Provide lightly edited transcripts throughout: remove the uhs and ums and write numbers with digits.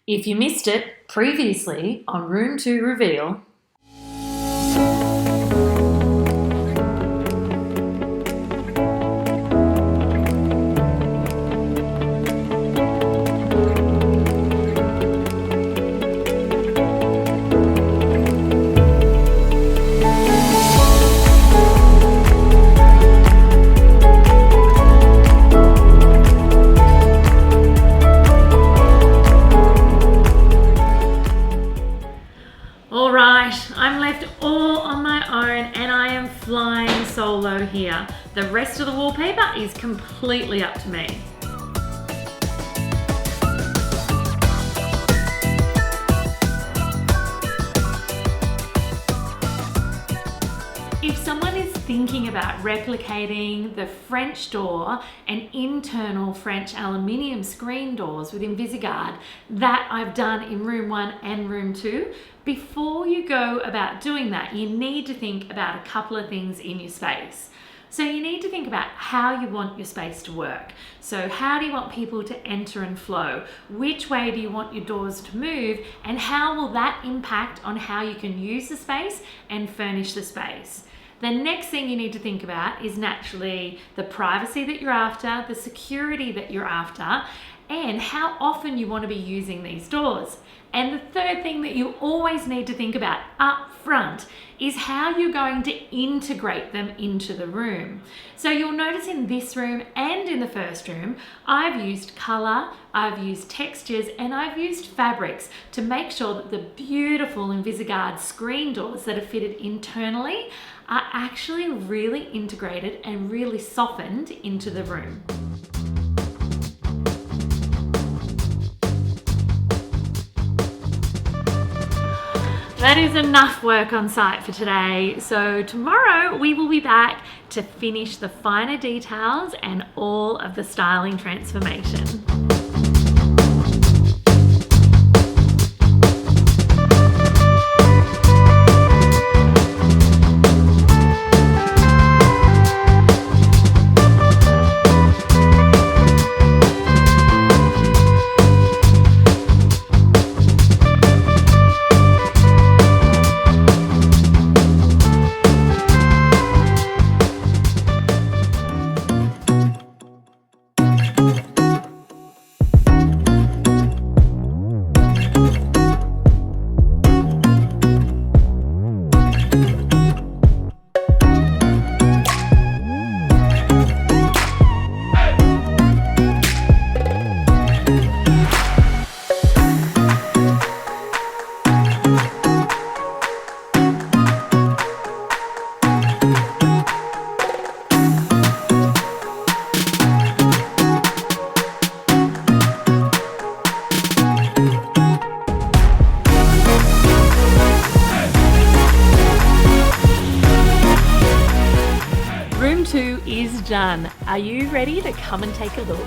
If you missed it previously on Room 2 Reveal, I'm left all on my own and I am flying solo here. The rest of the wallpaper is completely up to me. If someone is thinking about replicating the French door and internal French aluminium screen doors with Invisigard that I've done in room 1 and room 2, before you go about doing that, you need to think about a couple of things in your space. So you need to think about how you want your space to work. So how do you want people to enter and flow? Which way do you want your doors to move? And how will that impact on how you can use the space and furnish the space? The next thing you need to think about is naturally the privacy that you're after, the security that you're after, and how often you want to be using these doors. And the third thing that you always need to think about up front is how you're going to integrate them into the room. So you'll notice in this room and in the first room, I've used color, I've used textures, and I've used fabrics to make sure that the beautiful Invisigard screen doors that are fitted internally are actually really integrated and really softened into the room. That is enough work on site for today. So tomorrow we will be back to finish the finer details and all of the styling transformation. Room 2 is done. Are you ready to come and take a look?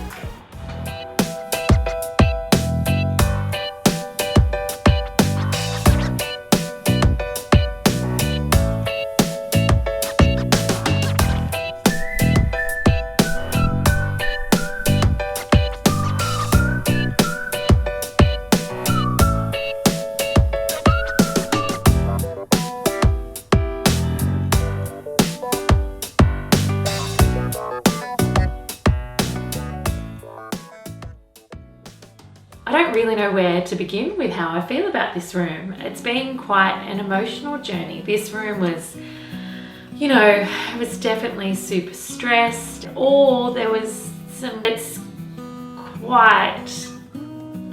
I don't really know where to begin with how I feel about this room. It's been quite an emotional journey. This room was, it was definitely super stressed, or there was it's quite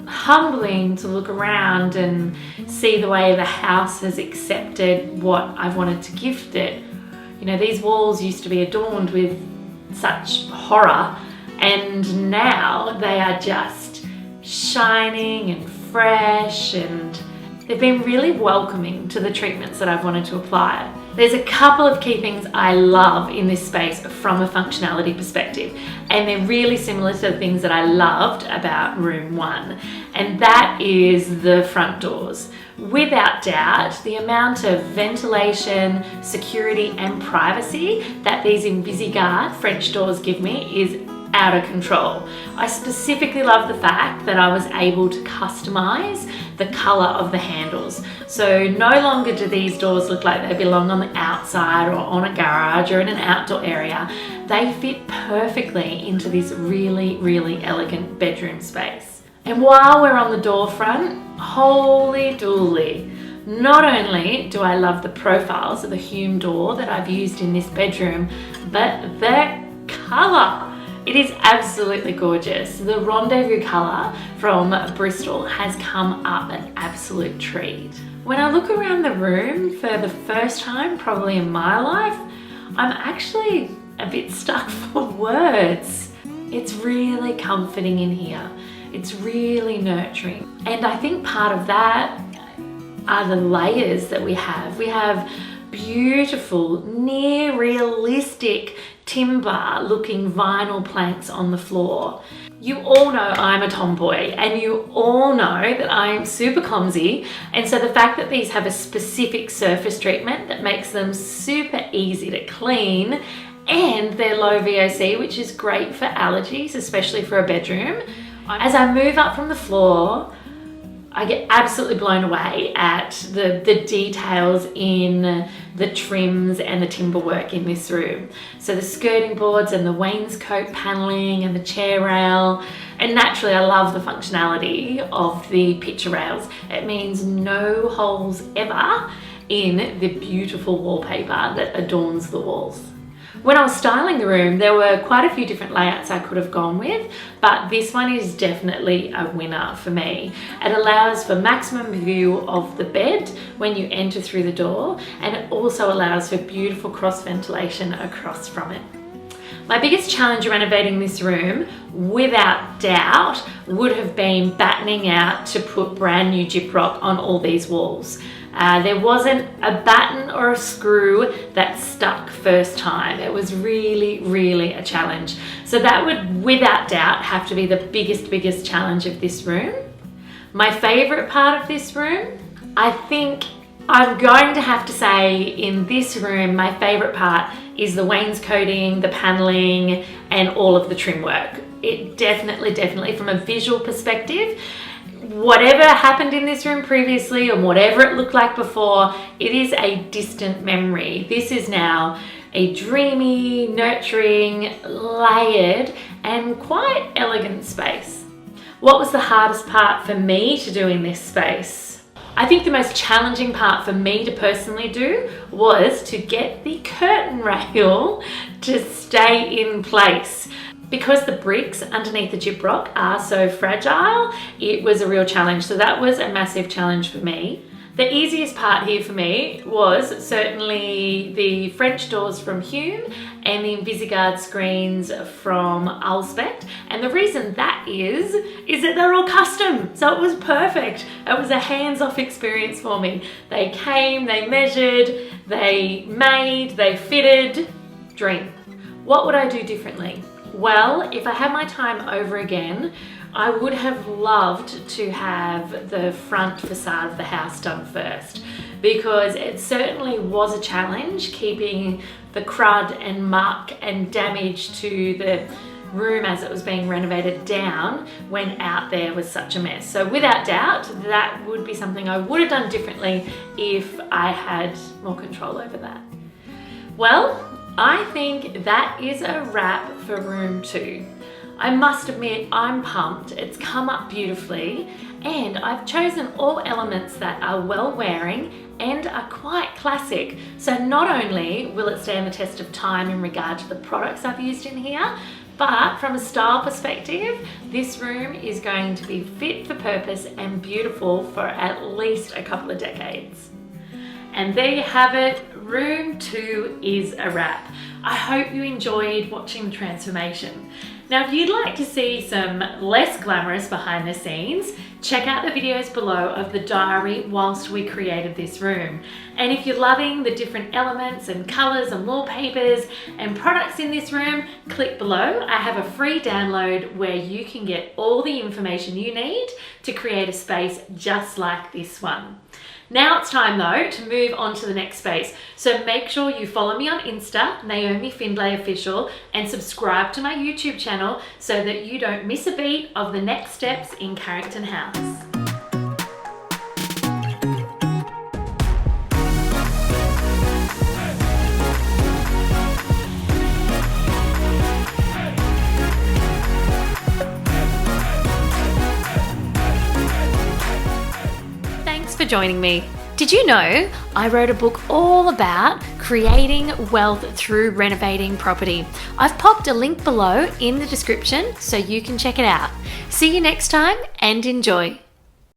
humbling to look around and see the way the house has accepted what I've wanted to gift it. These walls used to be adorned with such horror, and now they are just shining and fresh, and they've been really welcoming to the treatments that I've wanted to apply. There's a couple of key things I love in this space from a functionality perspective, and they're really similar to the things that I loved about room 1, and that is the front doors. Without doubt, the amount of ventilation, security and privacy that these Invisigard French doors give me is out of control. I specifically love the fact that I was able to customize the color of the handles. So no longer do these doors look like they belong on the outside or on a garage or in an outdoor area. They fit perfectly into this really, really elegant bedroom space. And while we're on the door front, holy dooly. Not only do I love the profiles of the hewn door that I've used in this bedroom, but the color. It is absolutely gorgeous. The Rendezvous colour from Bristol has come up an absolute treat. When I look around the room for the first time, probably in my life, I'm actually a bit stuck for words. It's really comforting in here. It's really nurturing. And I think part of that are the layers that we have. We have beautiful, near realistic timber looking vinyl planks on the floor. You all know I'm a tomboy, and you all know that I'm super clumsy, and so the fact that these have a specific surface treatment that makes them super easy to clean, and they're low VOC, which is great for allergies, especially for a bedroom. As I move up from the floor, I get absolutely blown away at the details in the trims and the timber work in this room. So the skirting boards and the wainscot paneling and the chair rail, and naturally I love the functionality of the picture rails. It means no holes ever in the beautiful wallpaper that adorns the walls. When I was styling the room, there were quite a few different layouts I could have gone with, but this one is definitely a winner for me. It allows for maximum view of the bed when you enter through the door, and it also allows for beautiful cross ventilation across from it. My biggest challenge renovating this room, without doubt, would have been battening out to put brand new gyprock on all these walls. There wasn't a batten or a screw that stuck first time. It was really, really a challenge. So that would, without doubt, have to be the biggest challenge of this room. My favorite part of this room, I think I'm going to have to say in this room, my favorite part is the wainscoting, the paneling, and all of the trim work. It definitely from a visual perspective, whatever happened in this room previously or whatever it looked like before, it is a distant memory. This is now a dreamy, nurturing, layered, and quite elegant space. What was the hardest part for me to do in this space? I think the most challenging part for me to personally do was to get the curtain rail to stay in place. Because the bricks underneath the gyprock are so fragile, it was a real challenge. So that was a massive challenge for me. The easiest part here for me was certainly the French doors from Hume and the Invisigard screens from Alspect. And the reason that is that they're all custom. So it was perfect. It was a hands-off experience for me. They came, they measured, they made, they fitted. Dream. What would I do differently? Well, if I had my time over again, I would have loved to have the front facade of the house done first, because it certainly was a challenge keeping the crud and muck and damage to the room as it was being renovated down when out there was such a mess. So without doubt, that would be something I would have done differently if I had more control over that. Well, I think that is a wrap for room 2. I must admit, I'm pumped. It's come up beautifully, and I've chosen all elements that are well wearing and are quite classic. So not only will it stand the test of time in regard to the products I've used in here, but from a style perspective, this room is going to be fit for purpose and beautiful for at least a couple of decades. And there you have it, room 2 is a wrap. I hope you enjoyed watching the transformation. Now, if you'd like to see some less glamorous behind the scenes, check out the videos below of the diary whilst we created this room. And if you're loving the different elements and colors and wallpapers and products in this room, click below. I have a free download where you can get all the information you need to create a space just like this one. Now it's time though to move on to the next space. So make sure you follow me on Insta, Naomi Findlay Official, and subscribe to my YouTube channel so that you don't miss a beat of the next steps in Carrington House. For joining me. Did you know I wrote a book all about creating wealth through renovating property? I've popped a link below in the description so you can check it out. See you next time and enjoy.